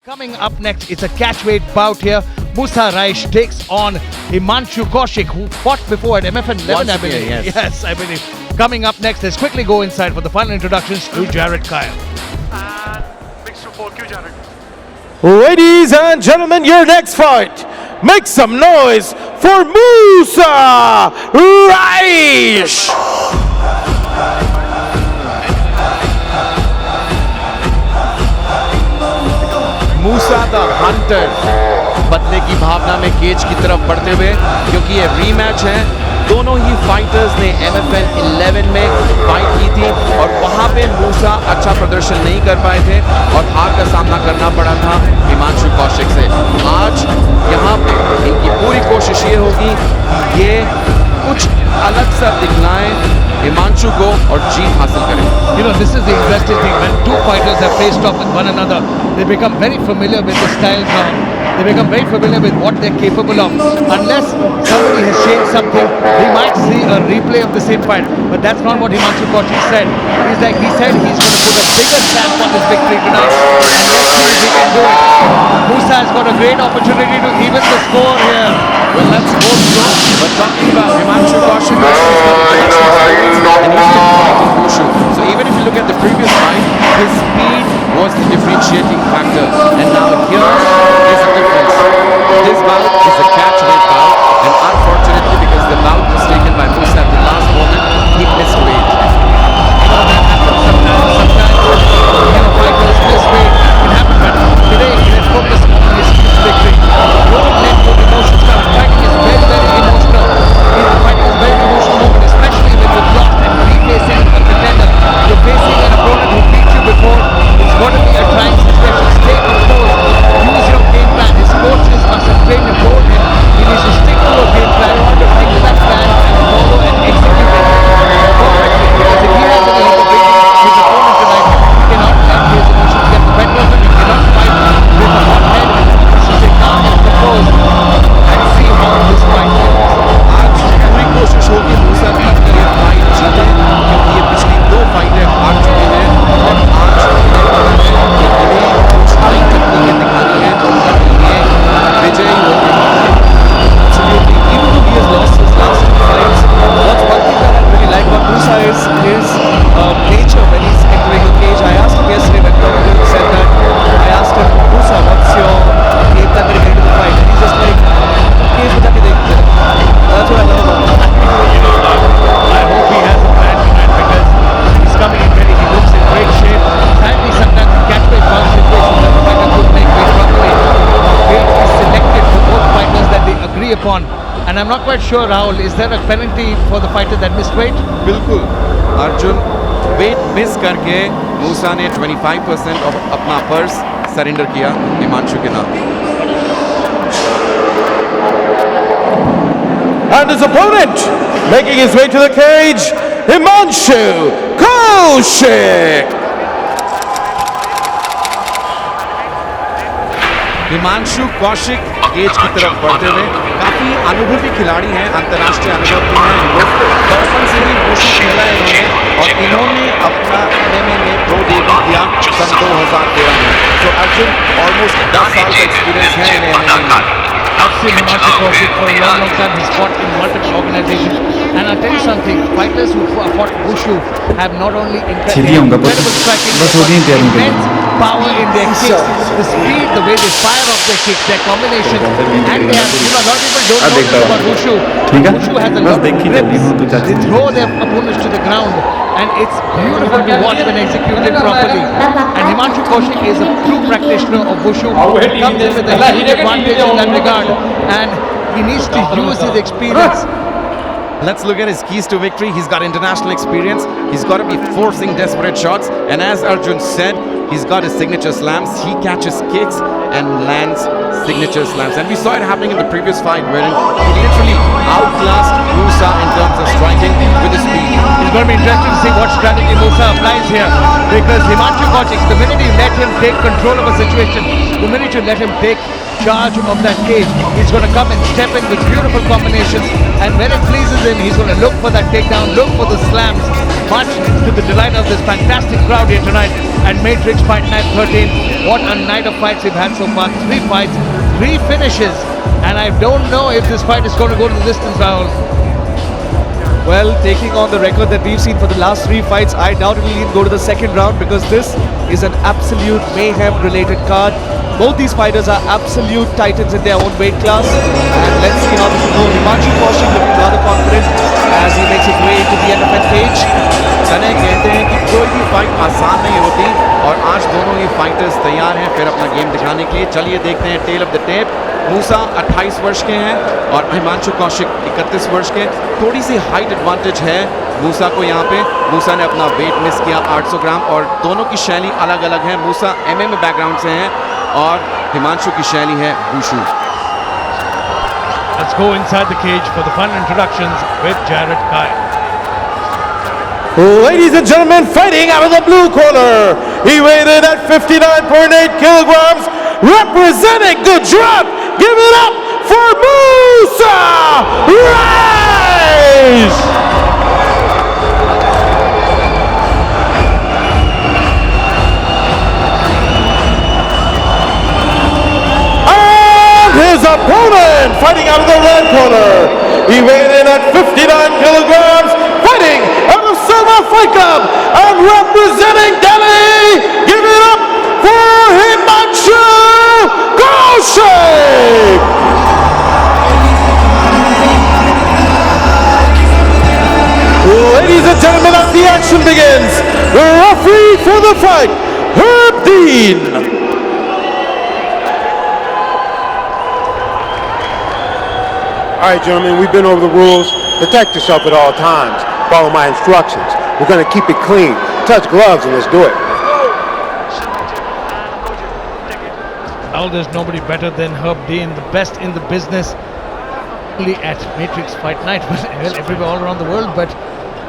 Coming up next, it's a catchweight bout here. Musa Raish takes on Himanshu Kaushik, who fought before at MFN 11, I believe. Yes, I believe. Coming up next, let's quickly go inside for the final introductions to Jared Kyle. And mixed to 4Q, Jared. Ladies and gentlemen, your next fight. Make some noise for Musa Raish. Musa the Hunter बदले की भावना में cage की तरफ बढ़ते हुए, क्योंकि ये rematch है। दोनों ही फाइटर्स ने MFN 11 में फाइट की थी और वहां पे मूसा अच्छा प्रदर्शन नहीं कर पाए थे और हार का सामना करना पड़ा था हिमांशु कौशिक से। आज यहाँ पे इनकी पूरी कोशिश ये होगी कि ये कुछ अलग सा दिखलाएं हिमांशु को और जीत हासिल करें। You know, this is the interesting thing. When two fighters have faced off with one another, they become very familiar with the styles now. They become very familiar with what they're capable of. Unless somebody has changed something, we might see a replay of the same fight. But that's not what Himanshu Kaushik said. He said he's going to put a bigger stamp on this victory tonight. And let's see if he can do it. Musa has got a great opportunity to even the score here. Well, let's hope so. But talking about Himanshu Kaushik, he's got production experience and he's been fighting Wushu. So even if you look at the previous fight, his speed was the differentiating factor. And now here is the difference. This bout is a catchweight bout, and unfortunately, because the bout was taken by Musa at the last moment, he missed weight. You know, that happens sometimes. Fighters miss weight. It happens, but today let's focus on his victory. Don't let your emotions come. Fighting is very, very emotional. Fighting is very emotional moment, especially when you're lost and refacing a contender. You're facing an opponent who beat you before. It's going to be a trying situation. Stay composed. Use your game plan. His coaches must have trained and told him he needs to stick to a game plan, stick to that plan, and follow and execute it perfectly. Because if he has any hope of beating his opponent tonight, he cannot let his emotions get the better of him. He cannot fight with a hot head. He should stay calm and composed and see how this fight goes. आज पूरी कोशिश होगी मूसा की कि ये fight जीते, क्योंकि ये पिछली दो फाइटें हार चुके हैं और आज ये बड़ी फाइट तकनीकें दिखानी है और ये विजयी होगी। Absolutely, even though he has lost his last two fights, what's one thing that I really like about Musa is his nature when he's entering the cage. I asked him yesterday when he said that. I asked him, Musa, what's your game plan getting into the fight? And he's just like, cage में जाके देखते हैं. That's what I love about him. I hope he has a plan tonight because he's coming in ready. He looks in great shape. Sadly, sometimes in catchweight bout situations, the fighter could make weight properly. Weight is selected for both fighters that they agree upon. And I'm not quite sure, Rahul, is there a penalty for the fighter that missed weight? बिल्कुल Arjun, wait miss करके मूसा ने 25% of अपना purse surrender किया हिमांशु के नाम। And his opponent, making his way to the cage, Himanshu Kaushik. Himanshu Kaushik cage की तरफ बढ़ते हुए, काफी अनुभवी खिलाड़ी हैं, अंतर्राष्ट्रीय अनुभव के हैं इनको। बचपन से ही वुशु खेला है इन्होंने और इन्होंने अपना MMA में प्रो डेब्यू किया सन 2013 में। तो अर्जुन ऑलमोस्ट 10 साल का एक्सपीरियंस है इन्हें MMA में। I've seen Himanshu Kaushik for a long time. He's fought in multiple organizations. And I'll tell you something, fighters who fought Wushu have not only incredible striking, but immense power in their kicks. The speed, the way they fire off their kicks, their combinations. And they have, a lot of people don't know this about Wushu. Wushu has a lot of grips. They throw their opponents to the ground. And it's beautiful to watch when executed properly. And Himanshu Kaushik is a true practitioner of Wushu. He comes in with a huge advantage in that regard. And he needs to use his experience. Let's look at his keys to victory. He's got international experience. He's got to be forcing desperate shots. And as Arjun said, he's got his signature slams. He catches kicks and lands signature slams. And we saw it happening in the previous fight wherein he literally outclassed Musa in terms of striking with his speed. It's going to be interesting to see what strategy Musa applies here. Because Himanshu Kaushik, the minute you let him take control of a situation, the minute you let him take charge of that cage, he's going to come and step in with beautiful combinations. And when it pleases him, he's going to look for that takedown, look for the slams. much to the delight of this fantastic crowd here tonight at Matrix Fight Night 13. What a night of fights we've had so far. 3 fights, 3 finishes, and I don't know if this fight is going to go to the distance, Rahul. Well, taking on the record that we've seen for the last 3 fights, I doubt it will even go to the second round because this is an absolute mayhem-related card. Both these fighters are absolute titans in their own weight class. And let's see how this will go. Himanshu Kaushik looking rather confident as he makes his way into the MFN cage. तने कहते हैं कि कोई भी fight आसान नहीं होती और आज दोनों ही फाइटर्स तैयार हैं फिर अपना गेम दिखाने के लिए। चलिए देखते हैं टेल ऑफ द टेप। मूसा 28 वर्ष के हैं और हिमांशु कौशिक 31 वर्ष के। थोड़ी सी हाइट एडवांटेज है मूसा को यहाँ पे। मूसा ने अपना वेट मिस किया 800 ग्राम और दोनों की शैली अलग अलग है। मूसा MMA बैकग्राउंड से हैं और हिमांशु की शैली है wushu. Let's go inside the cage for the fun introductions with Jared Kai. Ladies and gentlemen, fighting out of the blue corner, he weighed in at 59.8 kilograms, representing Gujarat. Give it up for Musa Raish! And his opponent, fighting out of the red corner, he weighed in at 59 kilograms, fighting out of Silver Fight Club and representing Delhi. Give it up for Himanshu Kaushik. Ladies and gentlemen, as the action begins, the referee for the fight, Herb Dean. All right, gentlemen, we've been over the rules. Protect yourself at all times. Follow my instructions. We're going to keep it clean. Touch gloves and let's do it. Now there's nobody better than Herb Dean, the best in the business. Only at Matrix Fight Night, well, everywhere all around the world, but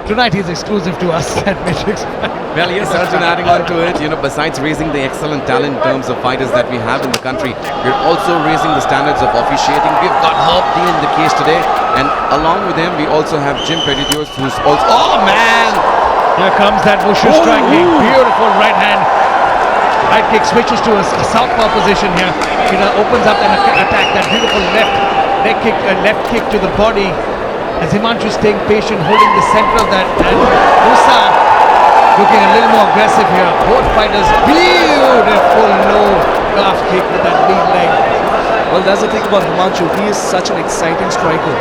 tonight he's exclusive to us at Matrix Fight. Well, yes, Arjun, adding on to it, besides raising the excellent talent in terms of fighters that we have in the country, we're also raising the standards of officiating. We've got Herb Dean in the cage today, and along with him, we also have Jim Petitios, who's also... Oh, man! Here comes that Wushu strike kick. Beautiful right hand. Right kick switches to a southpaw position here. It opens up and attack that beautiful left kick to the body. As Himanshu staying patient, holding the center of that. And Musa looking a little more aggressive here. Both fighters, beautiful low calf kick with that lead leg. Well, that's the thing about Himanshu. He is such an exciting striker.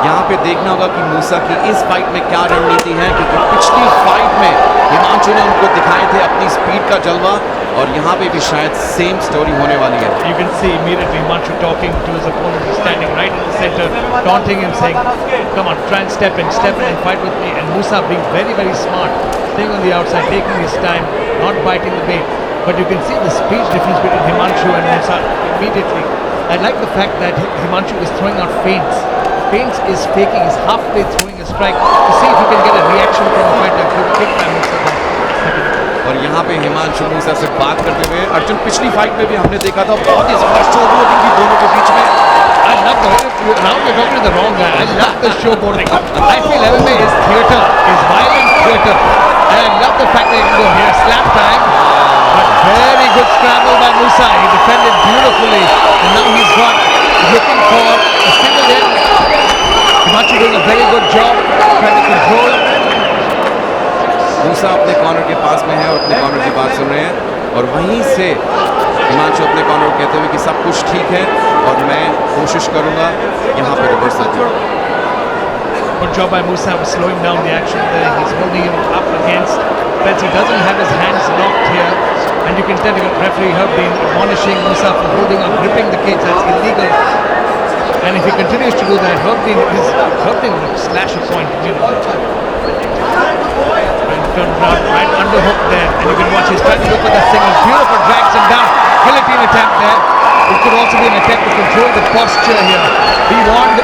यहाँ पे देखना होगा कि मूसा की इस fight में क्या रणनीति है क्योंकि पिछली फाइट में हिमांशु ने उनको दिखाए थे अपनी स्पीड का जलवा और यहाँ पे भी शायद सेम स्टोरी होने वाली है। You can see immediately Himanshu talking to his opponent, he's standing right in the center, taunting him, saying, "Come on, try and step in and fight with me." And Musa being very, very smart, staying on the outside, taking his time, not biting the bait. But you can see the speed difference between Himanshu and Musa immediately. I like the fact that Himanshu is throwing out feints. Feints is faking, is halfway throwing a strike to see if he can get a reaction from a fighter. Good kick by Musa. और यहाँ पे हिमांशु मूसा से बात करते हुए अर्जुन पिछली fight में भी हमने देखा था बहुत ही जबरदस्त शोबोर्डिंग थी दोनों के बीच में। I love the now you're talking to the wrong guy. I love the showboating. I feel MMA is theatre, is violent theatre. And I love the fact that you can go here, slap time. But very good scramble by Musa. He defended beautifully. And now he's looking for a single hit. Himanshu doing a very good job trying to control. मूसा अपने corner के पास में है और अपने corner की बात सुन रहे हैं और वहीं से हिमांशु अपने कॉर्नर को कहते हुए कि सब कुछ ठीक है और मैं कोशिश करूंगा यहाँ पे रिवर्सल दूं। Good job by Musa slowing down the action there. He's holding him up against, but he doesn't have his hands locked here. And you can tell the referee Herb Dean admonishing Musa for holding or gripping the cage. That's illegal. And if he continues to do that, Herb Dean will slash a point. Turn around, right underhook there, and you can watch he's trying to look for that single. Beautiful, drags him down. Guillotine attempt there. It could also be an attempt to control the posture here. Be warned,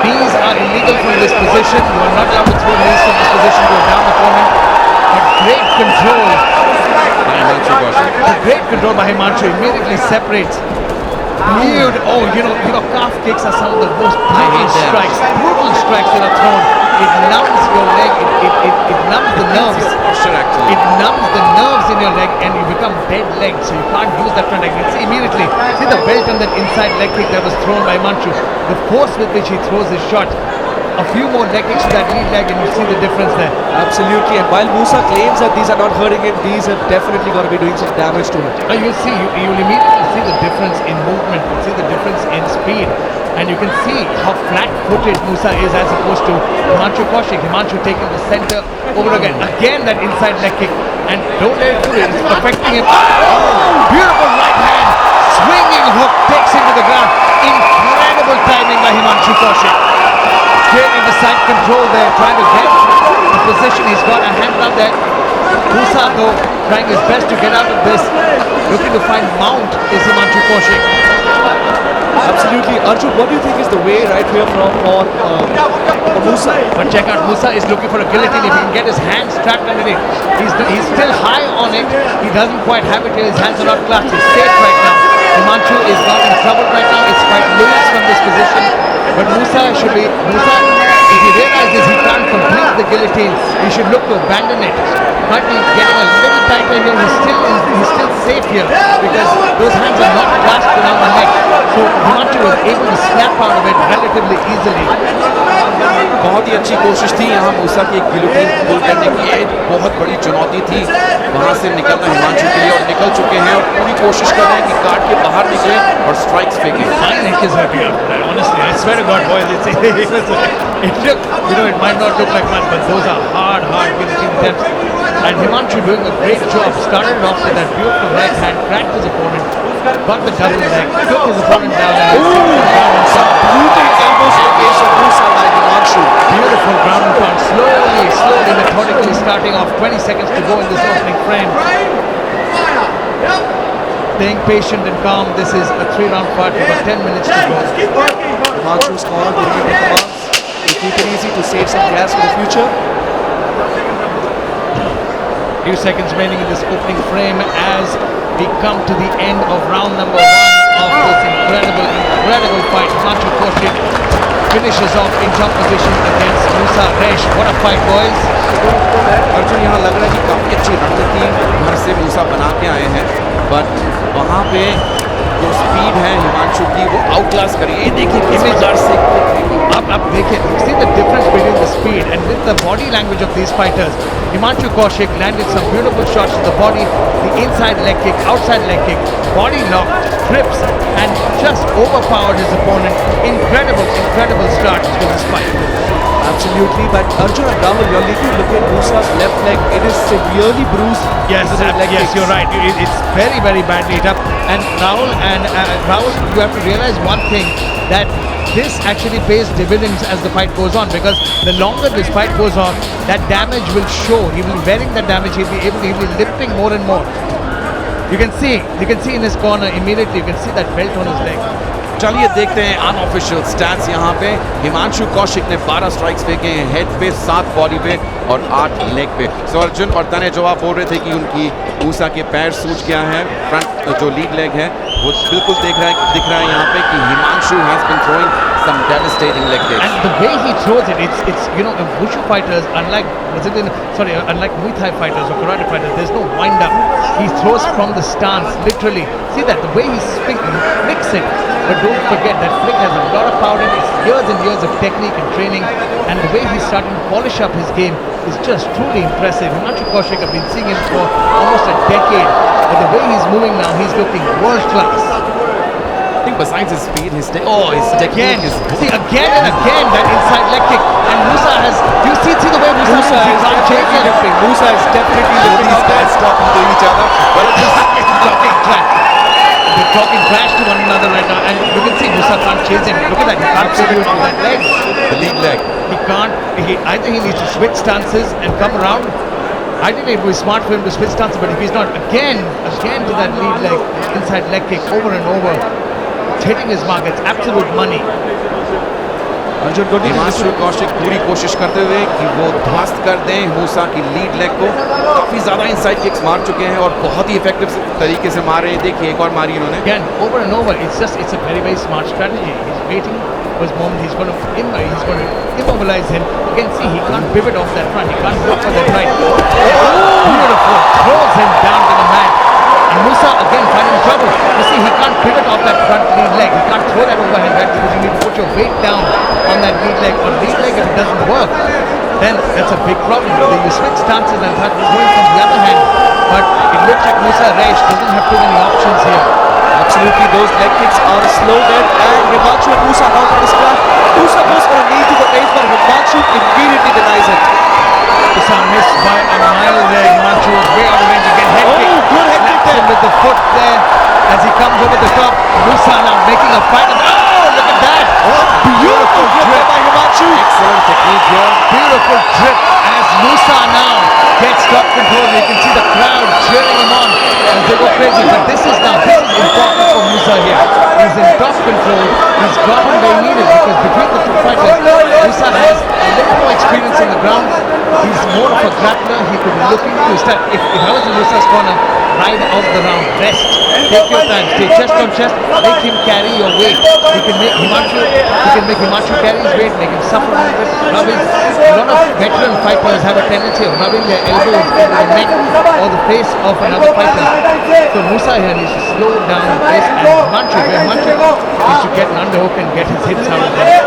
knees are illegal from this position. You are not allowed to throw knees from this position to a down opponent. But great control by Himanshu Kaushik. Great control by Himanshu. Immediately separates. Calf kicks are some of the most brutal strikes that are thrown. it numbs your leg, it numbs the nerves. Posture actually. It numbs the nerves in your leg and you become dead leg, so you can't use that front leg. You see immediately, see the belt on that inside leg kick that was thrown by Himanshu. The force with which he throws his shot. A few more leg kicks to that lead leg and you see the difference there. Absolutely, and while Musa claims that these are not hurting him, these are definitely going to be doing some damage to him. You see, you will immediately see the difference in movement, you see the difference in speed, and you can see how flat-footed Musa is as opposed to Himanshu Kaushik. Himanshu taking the center over again. Again that inside leg kick, and don't let it fool you, it's affecting him. Oh, beautiful right hand, swinging hook, takes him to the ground. Incredible timing by Himanshu Kaushik. Getting the side control there, trying to get the position. He's got a hand out there. Musa though, trying his best to get out of this. Looking to find mount is Himanshu Kaushik. Absolutely. Arjun, what do you think is the way right here for Musa? But check out, Musa is looking for a guillotine. If he can get his hands strapped underneath. He's still high on it. He doesn't quite have it here. His hands are not clasped. He's safe right now. Himanshu is not in trouble right now. It's quite loose from this position. But Musa, if he realizes he can't complete the guillotine, he should look to abandon it. Might be getting a little tighter here. He's still safe here because those hands are not clasped around the neck. So Himanshu was able to snap out of it relatively easily. बहुत ही अच्छी कोशिश थी यहाँ मूसा की एक guillotine पुल करने की। ये बहुत बड़ी चुनौती थी वहाँ से निकलना हिमांशु के लिए, और निकल चुके हैं और पूरी कोशिश कर रहे हैं कि काट के बाहर निकले और strikes फेंकें। My neck is hurting up. Honestly, I swear to God, boys, it looked, it might not look like much, but those are hard guillotine attempts. And Himanshu doing a great job. Started off with that beautiful right hand, cracked his opponent, got the double leg, took his opponent down, and Some brutal elbows in the face of Musa by Himanshu. beautiful ground and pound. Slowly, methodically starting off. 20 seconds to go in this opening frame. Staying patient and calm. This is a 3-round fight with about 10 minutes to go. Himanshu's corner giving him the commands to keep it easy to save some gas for the future. Few seconds remaining in this opening frame as we come to the end of round number 1 of this incredible fight. Himanshu Kaushik finishes off in top position against Musa Raish. What a fight, boys! Arjun यहाँ लग रहा है कि काफ़ी अच्छी रणनीति घर से मूसा बना के आए हैं, बट वहाँ पे जो स्पीड है हिमांशु की वो आउट क्लास करिए। ये देखिए किस प्रकार से Up, देखिए, see the difference between the speed and with the body language of these fighters. Himanshu Kaushik landed some beautiful shots to the body, the inside leg kick, outside leg kick, body lock, trips, and just overpowered his opponent. Incredible start to this fight. Absolutely, but Arjun and Rahul, you're looking look at Musa's left leg. It is severely bruised. Yes, you're right. It's very badly hit up. And Rahul, you have to realize one thing, that this actually pays dividends as the fight goes on, because the longer this fight goes on, that damage will show. He will be bearing that damage. He'll be limping more and more. You can see in his corner immediately. You can see that belt on his leg. चलिए देखते हैं unofficial stats यहाँ पे। हिमांशु कौशिक ने 12 strikes फेंके हैं, head पे, 7 body पे और 8 लेग पे। सो अर्जुन और तने जो आप बोल रहे थे कि उनकी मूसा के पैर सूज गया है, फ्रंट जो लीड लेग है वो बिल्कुल दिख रहा है यहाँ पे कि Himanshu has been throwing some devastating leg kicks. And the way he throws it, it's Wushu fighters, unlike Muay Thai fighters or karate fighters, there's no wind up. He throws from the stance, literally. See that, the way he flicks it. But don't forget that flick has a lot of power in it. It's years and years of technique and training, and the way he's starting to polish up his game is just truly impressive. Himanshu Kaushik, I've been seeing him for almost a decade, but the way he's moving now, he's looking world class. I think besides his speed, his technique is... See, again and again, that inside leg kick. And Musa has... You see the way Musa Musa is definitely Musa is definitely These guys talking to each other. But talking trash. They're talking trash to one another right now. And you can see Musa can't chase him. Look at that. He can't chase him with that leg. the lead leg. He can't... Either he needs to switch stances and come around. I think it would be smart for him to switch stances. But if he's not, again to that lead leg, inside leg kick over and over. Hitting his mark, it's absolute money. Arjun Himanshu Kaushik पूरी कोशिश करते हुए कि वो ध्वस्त कर दें मूसा की लीड लेग को। काफी ज्यादा इनसाइड किक्स मार चुके हैं और बहुत ही इफेक्टिव तरीके से मार रहे हैं। देखिए एक और मारी इन्होंने। Again, over and over. It's a very smart strategy. He's waiting for his moment. He's going to immobilize him. Again, see, he can't pivot off that front. He can't go for that right. Beautiful. Throws him down to the mat. And Musa again finding trouble. You see, he can't pivot off that front lead leg. He can't throw that overhand right because you need to put your weight down on that lead leg. On lead leg, if it doesn't work, then that's a big problem. You switch stances and start going from the other hand. But it looks like Musa Raish doesn't have too many options here. Absolutely, those leg kicks are slow dead, and Himanshu and Musa now in the scrap. Musa goes for a knee to the face, but Himanshu immediately denies it. Musa missed by a mile there. Himanshu was way out of range again. Head kick. Good head kick Slaps him with the foot there as he comes over the top. Musa now making a fight. Oh, look at that! Beautiful grip by Himanshu. Excellent technique here. Beautiful grip as Musa now gets top control. You can see the crowd cheering him on as they go crazy. But this is important for Musa here. He's in top control. He's got him where he needed because between the two fighters, Musa has a little more experience on the ground. He's more of a grappler. He could be looking to start. If I was in Musa's corner, ride out the round. Rest. Take your time. Stay chest on chest. Make him carry your weight. He can make Himanshu carry his weight, make him suffer a little bit. Rubbing. A lot of veteran fighters have a tendency of rubbing their elbows in the neck or the face of another fighter. So Musa here needs to slow down the pace, and Himanshu needs to get an underhook and get his hits out of there.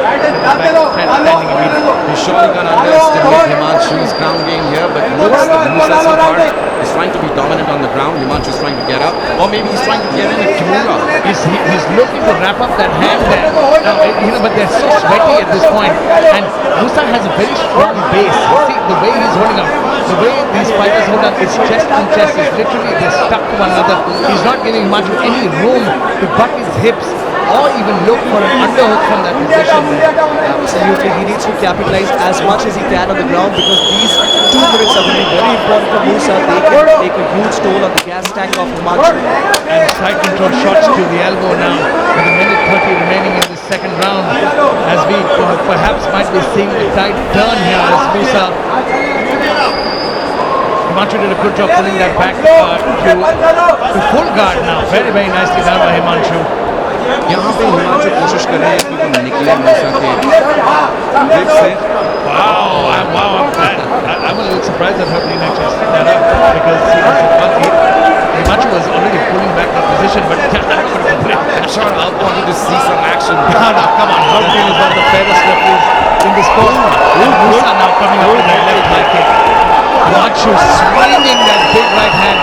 Standing immediately. He's surely going to underestimate Himanshu's ground game here, but looks like Musa so far is trying to be dominant on the ground. Himanshu's trying to get up, or maybe he's trying to get in a Kimura. He's looking to wrap up that hand there. Now, but they're so sweaty at this point, and Musa has a very strong base. See the way he's holding up, the way these fighters hold up, is chest on chest. Is literally they're stuck to one another. He's not giving Himanshu any room to butt his hips or even look for an underhook from that position there. Absolutely, he needs to capitalize as much as he can on the ground because these 2 minutes are going to be very important for Musa. They can take a huge toll on the gas tank of Himanshu. And side control shots to the elbow now with a minute 30 remaining in the second round as we perhaps might be seeing the tide turn here as Musa. Himanshu did a good job pulling that back to full guard now. Very nicely done by Himanshu. यहाँ पे हिमांशु कोशिश कर रहे हैं कि वो निकले मूसा के ग्रिप से। Wow, I'm a little surprised that Hapnin actually set that up because Himanshu was already pulling back that position, but I'm sure I'll want you to see some action. no, come on, Hapnin is one of the fairest referees in the sport. Musa now coming up with that left high kick. Himanshu swinging that big right hand.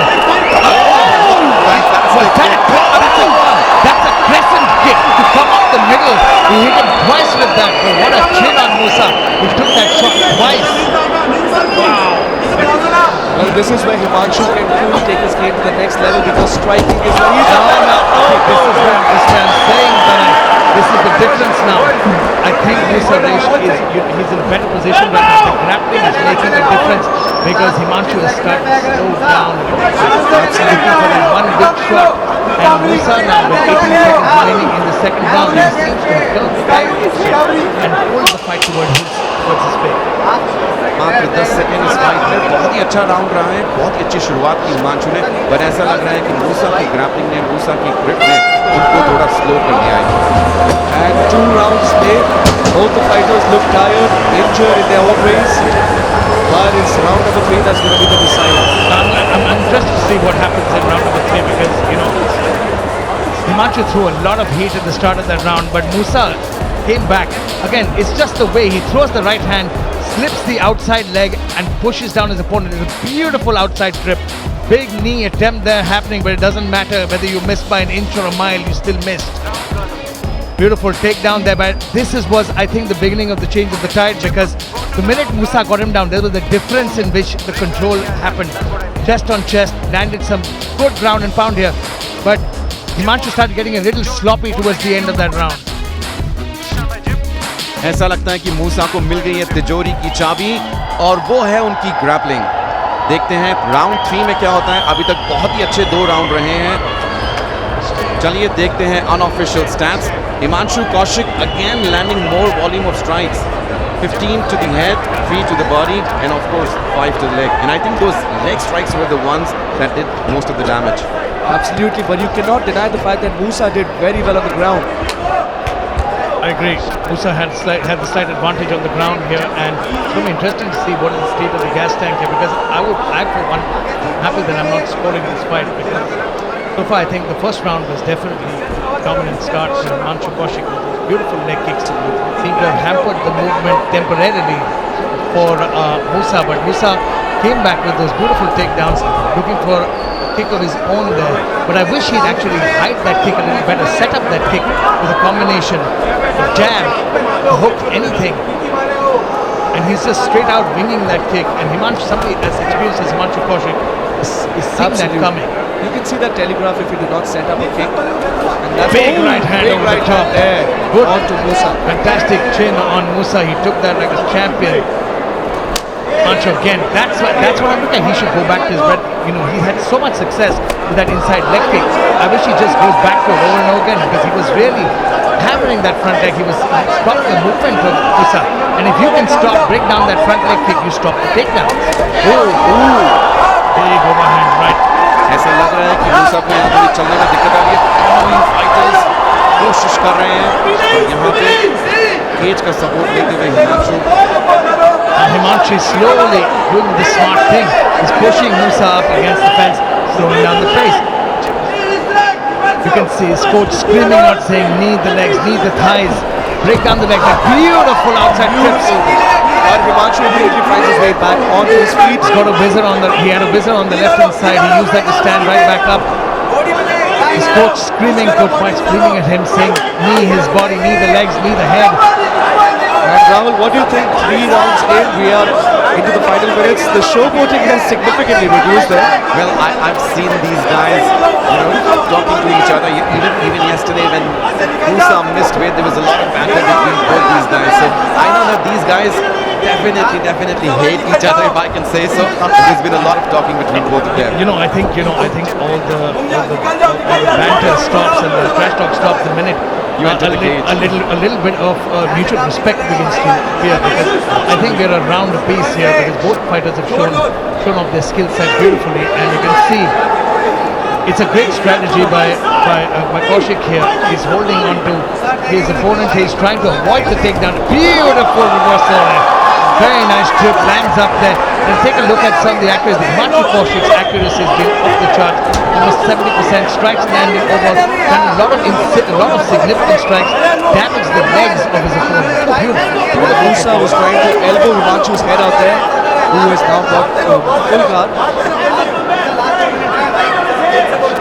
That's a crescent kick to come up the middle. He hit him twice with that. But what a chin on Musa. He took that shot twice. Wow. Well, this is where Himanshu can truly take his game to the next level because striking is very No. This is where I'm saying that this is the difference now. I think Musa Raish he's in a better position right now. The grappling is making a difference because Himanshu is starting to slow down. He's looking for that one big shot. And Musa now with 18 seconds remaining in the second round, he seems to turn the tide and pull the fight towards his fate. मात्र 10 second इस fight में बहुत ही अच्छा round रहा है। बहुत ही अच्छी शुरुआत की हिमांशु ने, पर ऐसा लग रहा है कि मूसा की ग्रैपलिंग ने, मूसा की ग्रिप ने उनको थोड़ा स्लो कर दिया है। And 2 rounds played, both the fighters look tired, injured in their own ways. But it's round number 3 that's going to be the decider. I'm interested to see what happens in round number 3 because, Himanshu threw a lot of heat at the start of that round, but Musa came back. Again, it's just the way he throws the right hand, slips the outside leg and pushes down his opponent. It's a beautiful outside trip. Big knee attempt there happening, but it doesn't matter whether you missed by an inch or a mile, you still missed. Beautiful takedown there, but this was, I think, the beginning of the change of the tide because the minute Musa got him down, there was a difference in which the control happened. Chest on chest, landed some good ground and pound here, but Himanshu started getting a little sloppy towards the end of that round. ऐसा लगता है कि मूसा को मिल गई है तिजोरी की चाबी और वो है उनकी ग्रैपलिंग। देखते हैं राउंड 3 में क्या होता है। अभी तक बहुत ही अच्छे 2 राउंड रहे हैं। चलिए देखते हैं unofficial stats. Himanshu Kaushik again landing more volume of strikes. 15 to the head, 3 to the body, and of course 5 to the leg. And I think those leg strikes were the ones that did most of the damage. Absolutely, but you cannot deny the fact that Musa did very well on the ground. I agree. Musa had the slight advantage on the ground here, and it's going to be interesting to see what is the state of the gas tank here, because I for one, happy that I'm not scoring this fight, because so far I think the first round was definitely dominant start for Himanshu Kaushik with those beautiful leg kicks seem to have hampered the movement temporarily for Musa, but Musa came back with those beautiful takedowns, looking for a kick of his own there. But I wish he'd actually hide that kick a little better, set up that kick with a combination of jab, hook, anything. And he's just straight out winging that kick. And Himanshu, somebody as experienced as Himanshu Kaushik, is seeing that coming. You can see that telegraph if you do not set up a kick. And that's Big right hand big over right the top. hand there. Good. On to Musa. Fantastic chin on Musa. He took that like a champion. Himanshu again. That's what I'm looking at. He should go back to his bread. You know, he had so much success with that inside leg kick. I wish he just goes back to it over and over again, because he was really hammering that front leg. He was stopping the movement of Musa. And if you can break down that front leg kick, you stop the takedown. Big overhand right. ऐसा लग रहा है कि मूसा को यहाँ पे चलने में दिक्कत आ रही है। दोनों ही फाइटर्स कोशिश कर रहे हैं और यहाँ पे केज का सपोर्ट लेते हुए Himanshu is slowly doing the smart thing. He's pushing Musa up against the fence, slowing down the pace. You can see his coach screaming out, saying, knee the legs, knee the thighs, break down the legs. A beautiful outside trips. But Himanshu immediately finds his way back onto his feet. He had a visor on the left hand side. He used that to stand right back up. His coach screaming, coach Mike screaming at him, saying, knee his body, knee the legs, knee the head. And Rahul, what do you think? 3 rounds in, we are into the final minutes. The showboating has significantly reduced there. Well, I've seen these guys, talking to each other. Even yesterday when Musa missed weight, there was a lot of banter between both these guys. So I know that these guys definitely hate each other, if I can say so. There's been a lot of talking between both of them. I think all the banter stops and the trash talk stops the minute You enter the cage. a little bit of mutual respect begins to appear, because I think we're around a piece here, because both fighters have shown off their skill set beautifully, and you can see it's a great strategy by Kaushik here. He's holding on to his opponent. He's trying to avoid the takedown. Beautiful reversal there. Very nice trip, lands up there. And take a look at some of the accuracy. Himanshu Kaushik's accuracy has been off the chart. Almost 70% strikes landing overall. And a lot of significant strikes damage the legs of his opponent. Beautiful. Musa was trying to elbow Himanshu's head out there, who has now got full guard.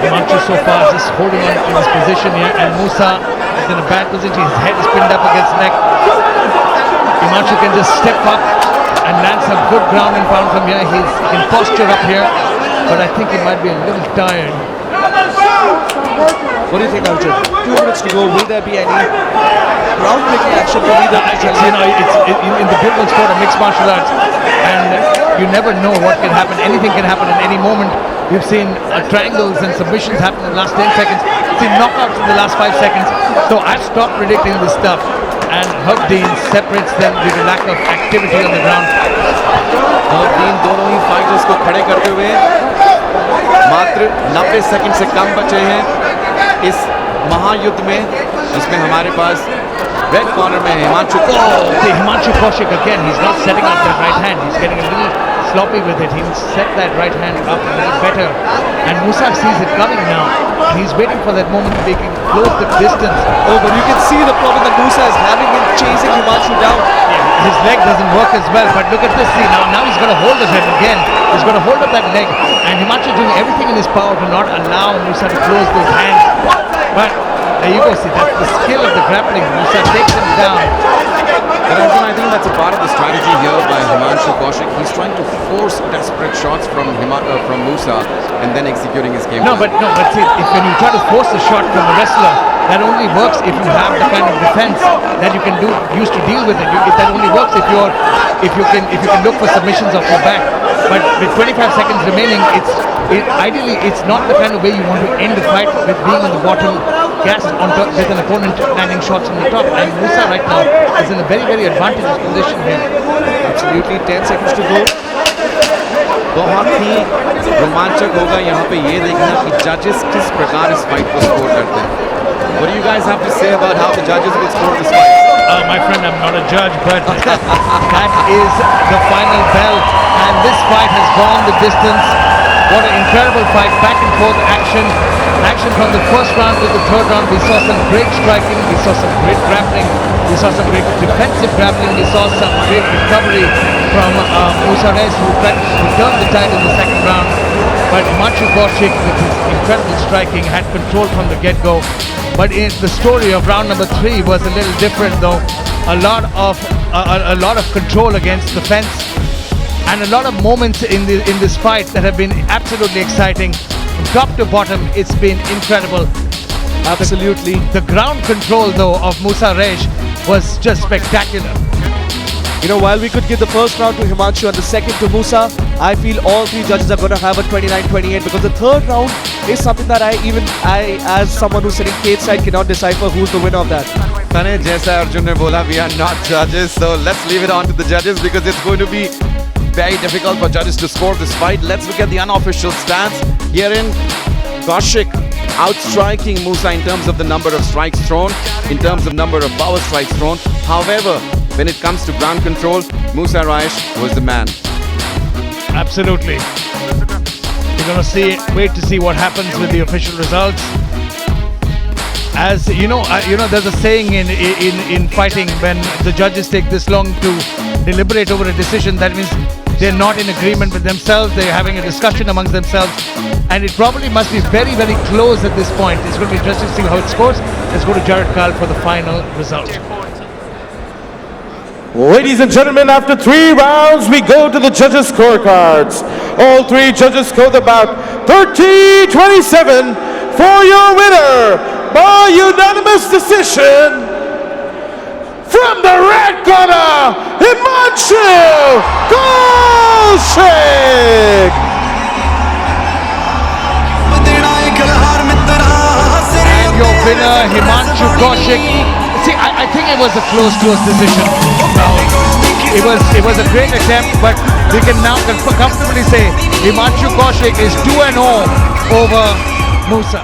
Himanshu so far just holding on to his position here, and Musa is in a bad position. His head is pinned up against the neck. Himanshu can just step up and land some good ground and pound from here. He can posture up here, but I think he might be a little tired. What do you think, Arjun? 2 minutes to go. Will there be any ground-breaking action from either? It's in the beautiful sport of mixed martial arts, and you never know what can happen. Anything can happen at any moment. We've seen triangles and submissions happen in the last 10 seconds. We've seen knockouts in the last 5 seconds. So I've stopped predicting this stuff, and Herb Dean separates them due to lack of activity on the ground. और तीन दोनों ही fighters को खड़े करते हुए मात्र 90 second से कम बचे हैं इस महायुद्ध में, जिसमें हमारे पास रेड कॉर्नर में Himanshu Kaushik again, he's not setting up that right hand. He's getting a little sloppy with it. He'll set that right hand up a little better. And Musa sees it coming now. He's waiting for that moment where he can close the distance. Oh, but you can see the problem that Musa is having in chasing Himanshu down. His leg doesn't work as well, but look at this. See, now he's got a hold of it again. He's got a hold of that leg, and Himanshu doing everything in his power to not allow Musa to close those hands. But there you go. See, that's the skill of the grappling. Musa takes him down. And I think that's a part of the strategy here by Himanshu Kaushik. He's trying to force desperate shots from Musa and then executing his game. No, but see, when you try to force a shot from a wrestler, that only works if you have the kind of defense that you can use to deal with it. That only works if you can look for submissions off your back. But with 25 seconds remaining, ideally it's not the kind of way you want to end the fight, with being on the bottom gassed on top with an opponent landing shots on the top. And Musa right now is in a very, very advantageous position here. Absolutely, 10 seconds to go. बहुत ही रोमांचक होगा यहाँ पे ये देखना कि जजेस किस प्रकार इस फाइट को स्कोर करते हैं. What do you guys have to say about how the judges will score this fight? My friend, I'm not a judge, but that is the final bell, and this fight has gone the distance. What an incredible fight, back and forth action from the first round to the third round. We saw some great striking, we saw some great grappling, we saw some great defensive grappling, we saw some great recovery from Musa Raish, who practically turned the tide in the second round. But Himanshu Kaushik, with his incredible striking, had control from the get-go. But the story of round number 3 was a little different, though. A lot of control against the fence, and a lot of moments in this fight that have been absolutely exciting. From top to bottom, it's been incredible. Absolutely. The ground control, though, of Musa Raish was just spectacular. You know, while we could give the first round to Himanshu and the second to Musa, I feel all three judges are going to have a 29-28, because the third round is something that I, as someone who's sitting cage side, cannot decipher who's the winner of that. Tane, jaisa Arjun ne bola, we are not judges, so let's leave it on to the judges, because it's going to be very difficult for judges to score this fight. Let's look at the unofficial stats. Herein, Kaushik outstriking Musa in terms of the number of strikes thrown, in terms of number of power strikes thrown. However, when it comes to ground control, Musa Raish was the man. Absolutely. We're going to wait to see what happens with the official results. As you know, there's a saying in fighting, when the judges take this long to deliberate over a decision, that means they're not in agreement with themselves. They're having a discussion amongst themselves, and it probably must be very, very close at this point. It's going to be interesting to see how it scores. Let's go to Jared Kyle for the final result. Ladies and gentlemen, after 3 rounds, we go to the judges' scorecards. All 3 judges scored about 30-27 for your winner by unanimous decision. From the red corner, Himanshu Kaushik. And your winner, Himanshu Kaushik. See, I think it was a close decision. Now, it was a great attempt, but we can now comfortably say Himanshu Kaushik is 2-0 over Musa.